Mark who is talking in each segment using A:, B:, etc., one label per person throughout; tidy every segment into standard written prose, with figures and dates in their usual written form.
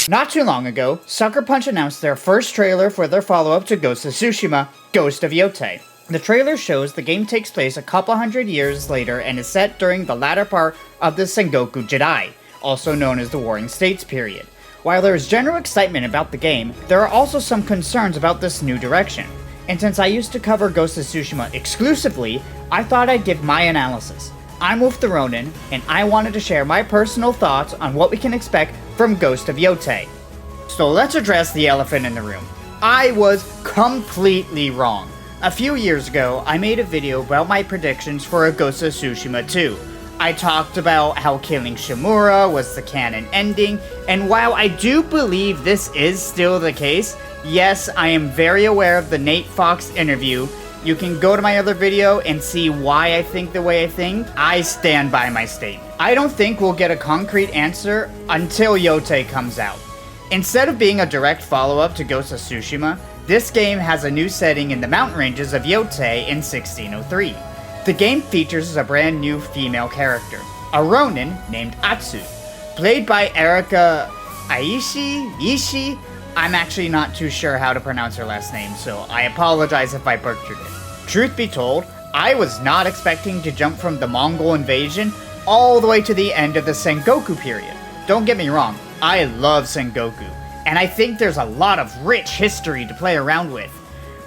A: Not too long ago, Sucker Punch announced their first trailer for their follow-up to Ghost of Tsushima, Ghost of Yotei. The trailer shows the game takes place a couple hundred years later and is set during the latter part of the Sengoku Jidai, also known as the Warring States period. While there is general excitement about the game, there are also some concerns about this new direction. And since I used to cover Ghost of Tsushima exclusively, I thought I'd give my analysis. I'm Wolf the Ronin, and I wanted to share my personal thoughts on what we can expect from Ghost of Yotei. So let's address the elephant in the room. I was completely wrong. A few years ago, I made a video about my predictions for a Ghost of Tsushima 2. I talked about how killing Shimura was the canon ending, and while I do believe this is still the case, yes, I am very aware of the Nate Fox interview. You can go to my other video and see why I think the way I think. I stand by my statement. I don't think we'll get a concrete answer until Yotei comes out. Instead of being a direct follow-up to Ghost of Tsushima, this game has a new setting in the mountain ranges of Yotei in 1603. The game features a brand new female character, a Ronin named Atsu, played by Erika Ishi. I'm actually not too sure how to pronounce her last name, so I apologize if I butchered it. Truth be told, I was not expecting to jump from the Mongol invasion all the way to the end of the Sengoku period. Don't get me wrong, I love Sengoku, and I think there's a lot of rich history to play around with.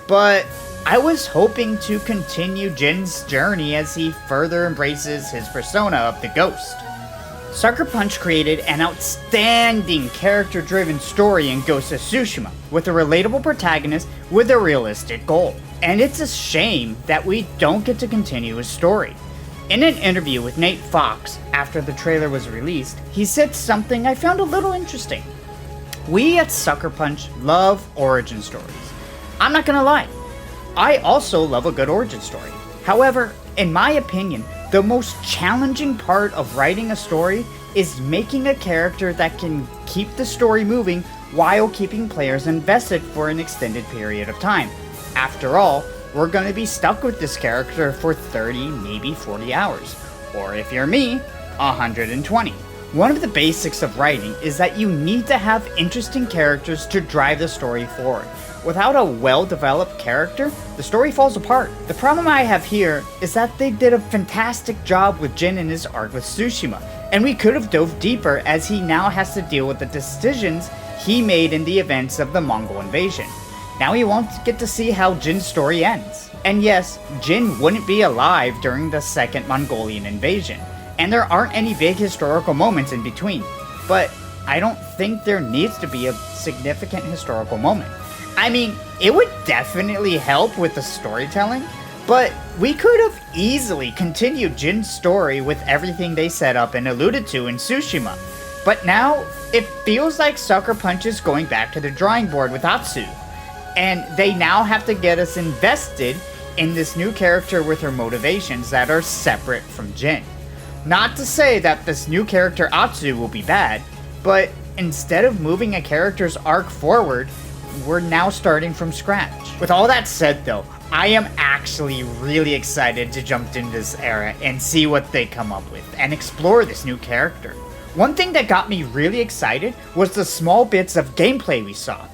A: But I was hoping to continue Jin's journey as he further embraces his persona of the Ghost. Sucker Punch created an outstanding character-driven story in Ghost of Tsushima, with a relatable protagonist with a realistic goal. And it's a shame that we don't get to continue his story. In an interview with Nate Fox after the trailer was released, he said something I found a little interesting. We at Sucker Punch love origin stories. I'm not gonna lie, I also love a good origin story. However, in my opinion, the most challenging part of writing a story is making a character that can keep the story moving while keeping players invested for an extended period of time. After all, we're going to be stuck with this character for 30, maybe 40 hours. Or if you're me, 120. One of the basics of writing is that you need to have interesting characters to drive the story forward. Without a well-developed character, the story falls apart. The problem I have here is that they did a fantastic job with Jin in his arc with Tsushima, and we could have dove deeper as he now has to deal with the decisions he made in the events of the Mongol invasion. Now he won't get to see how Jin's story ends. And yes, Jin wouldn't be alive during the second Mongolian invasion, and there aren't any big historical moments in between, but I don't think there needs to be a significant historical moment. I mean, it would definitely help with the storytelling, but we could have easily continued Jin's story with everything they set up and alluded to in Tsushima. But now, it feels like Sucker Punch is going back to the drawing board with Atsu, and they now have to get us invested in this new character with her motivations that are separate from Jin. Not to say that this new character Atsu will be bad, but instead of moving a character's arc forward, we're now starting from scratch. With all that said though, I am actually really excited to jump into this era and see what they come up with and explore this new character. One thing that got me really excited was the small bits of gameplay we saw.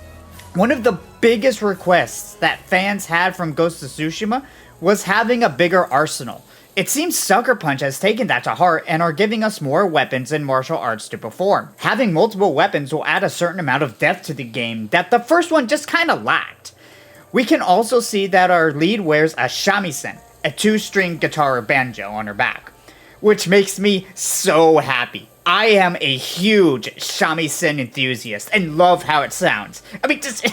A: One of the biggest requests that fans had from Ghost of Tsushima was having a bigger arsenal. It seems Sucker Punch has taken that to heart and are giving us more weapons and martial arts to perform. Having multiple weapons will add a certain amount of depth to the game that the first one just kinda lacked. We can also see that our lead wears a shamisen, a 2-string guitar or banjo on her back, which makes me so happy. I am a huge shamisen enthusiast and love how it sounds. I mean, just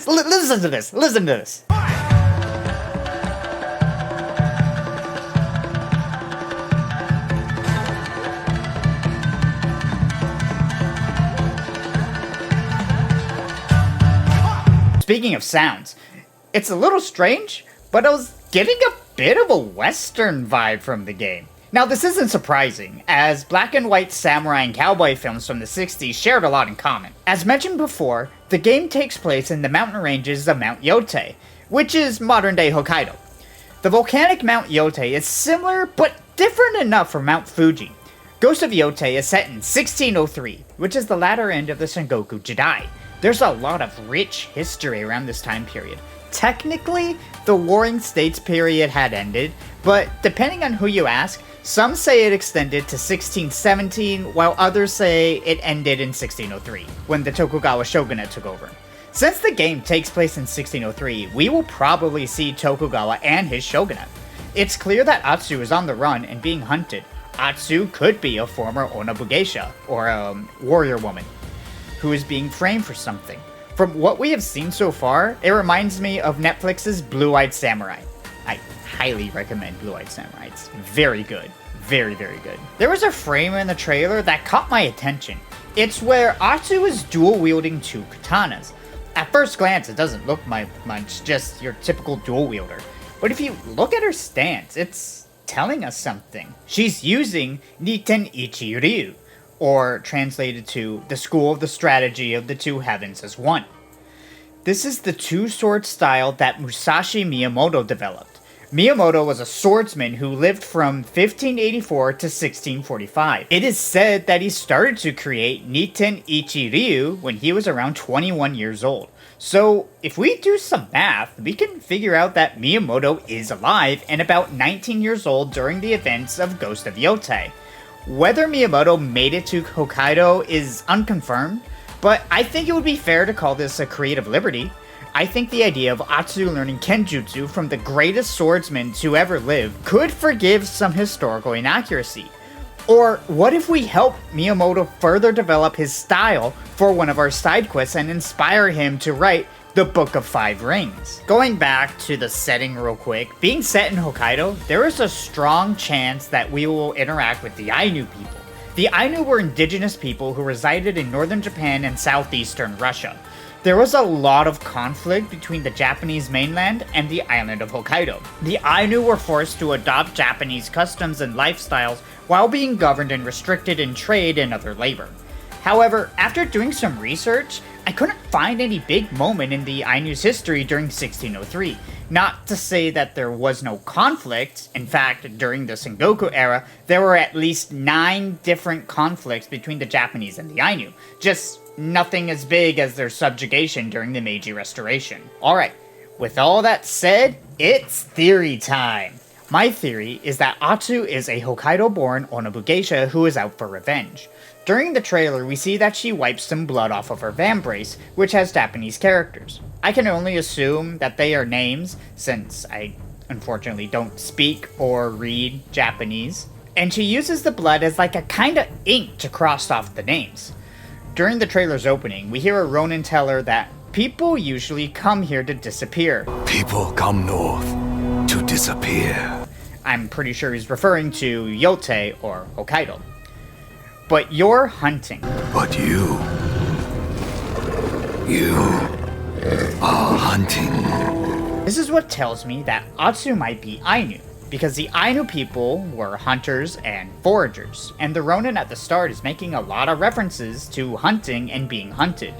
A: listen to this, listen to this. Speaking of sounds, it's a little strange, but I was getting a bit of a Western vibe from the game. Now this isn't surprising, as black and white samurai and cowboy films from the 60s shared a lot in common. As mentioned before, the game takes place in the mountain ranges of Mount Yotei, which is modern-day Hokkaido. The volcanic Mount Yotei is similar but different enough from Mount Fuji. Ghost of Yotei is set in 1603, which is the latter end of the Sengoku Jidai. There's a lot of rich history around this time period. Technically, the Warring States period had ended, but depending on who you ask, some say it extended to 1617, while others say it ended in 1603, when the Tokugawa shogunate took over. Since the game takes place in 1603, we will probably see Tokugawa and his shogunate. It's clear that Atsu is on the run and being hunted. Atsu could be a former Onabugeisha, or a warrior woman, who is being framed for something. From what we have seen so far, it reminds me of Netflix's Blue-Eyed Samurai. I highly recommend Blue-Eyed Samurai. It's very good. Very, very good. There was a frame in the trailer that caught my attention. It's where Atsu is dual-wielding two katanas. At first glance, it doesn't look much, just your typical dual-wielder. But if you look at her stance, it's telling us something. She's using Niten Ichi Ryu, or translated to the school of the strategy of the two heavens as one. This is the two-sword style that Musashi Miyamoto developed. Miyamoto was a swordsman who lived from 1584 to 1645. It is said that he started to create Niten Ichi Ryu when he was around 21 years old. So, if we do some math, we can figure out that Miyamoto is alive and about 19 years old during the events of Ghost of Yotei. Whether Miyamoto made it to Hokkaido is unconfirmed, but I think it would be fair to call this a creative liberty. I think the idea of Atsu learning Kenjutsu from the greatest swordsman to ever live could forgive some historical inaccuracy. Or what if we help Miyamoto further develop his style for one of our side quests and inspire him to write the Book of Five Rings? Going back to the setting real quick, being set in Hokkaido, there is a strong chance that we will interact with the Ainu people. The Ainu were indigenous people who resided in northern Japan and southeastern Russia. There was a lot of conflict between the Japanese mainland and the island of Hokkaido. The Ainu were forced to adopt Japanese customs and lifestyles while being governed and restricted in trade and other labor. However, after doing some research, I couldn't find any big moment in the Ainu's history during 1603. Not to say that there was no conflict. In fact, during the Sengoku era, there were at least 9 different conflicts between the Japanese and the Ainu. Just nothing as big as their subjugation during the Meiji Restoration. Alright, with all that said, it's theory time! My theory is that Atsu is a Hokkaido-born Onabugeisha who is out for revenge. During the trailer, we see that she wipes some blood off of her vambrace, which has Japanese characters. I can only assume that they are names, since I unfortunately don't speak or read Japanese. And she uses the blood as like a kinda ink to cross off the names. During the trailer's opening, we hear a Ronin tell her that people usually come here to disappear.
B: People come north to disappear.
A: I'm pretty sure he's referring to Yotei or Hokkaido. But you're hunting.
B: But you are hunting.
A: This is what tells me that Atsu might be Ainu, because the Ainu people were hunters and foragers, and the Ronin at the start is making a lot of references to hunting and being hunted.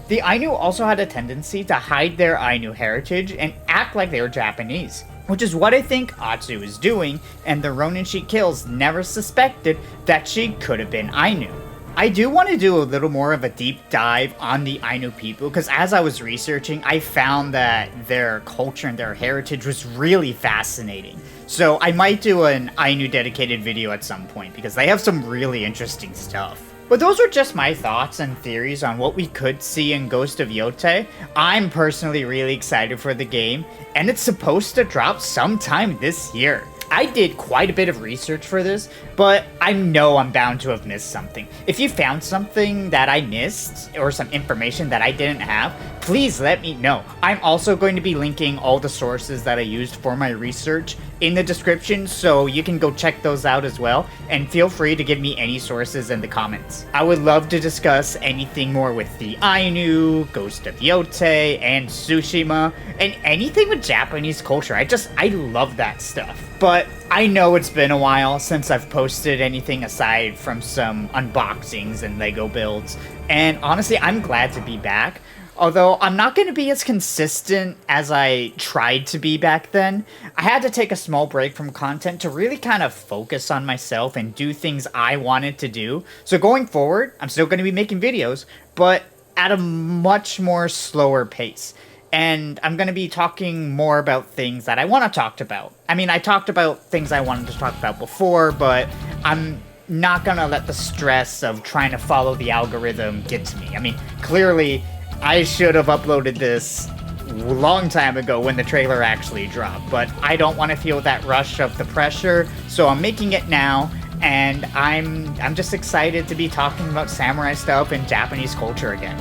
A: The Ainu also had a tendency to hide their Ainu heritage and act like they were Japanese, which is what I think Atsu is doing, and the Ronin she kills never suspected that she could have been Ainu. I do want to do a little more of a deep dive on the Ainu people, because as I was researching, I found that their culture and their heritage was really fascinating. So I might do an Ainu dedicated video at some point, because they have some really interesting stuff. But those are just my thoughts and theories on what we could see in Ghost of Yotei. I'm personally really excited for the game, and it's supposed to drop sometime this year. I did quite a bit of research for this, but I know I'm bound to have missed something. If you found something that I missed, or some information that I didn't have, please let me know. I'm also going to be linking all the sources that I used for my research in the description, so you can go check those out as well, and feel free to give me any sources in the comments. I would love to discuss anything more with the Ainu, Ghost of Yotei, and Tsushima, and anything with Japanese culture. I love that stuff. But I know it's been a while since I've posted anything aside from some unboxings and LEGO builds, and honestly, I'm glad to be back. Although I'm not going to be as consistent as I tried to be back then. I had to take a small break from content to really kind of focus on myself and do things I wanted to do. So going forward, I'm still going to be making videos, but at a much more slower pace. And I'm going to be talking more about things that I want to talk about. I mean, I talked about things I wanted to talk about before, but I'm not going to let the stress of trying to follow the algorithm get to me. I mean, clearly, I should have uploaded this a long time ago when the trailer actually dropped, but I don't want to feel that rush of the pressure, so I'm making it now, and I'm just excited to be talking about samurai stuff and Japanese culture again.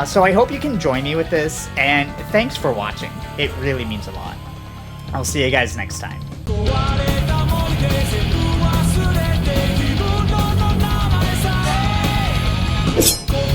A: So I hope you can join me with this, and thanks for watching. It really means a lot. I'll see you guys next time.
C: 壊れた森で全部忘れて自分の名前さえ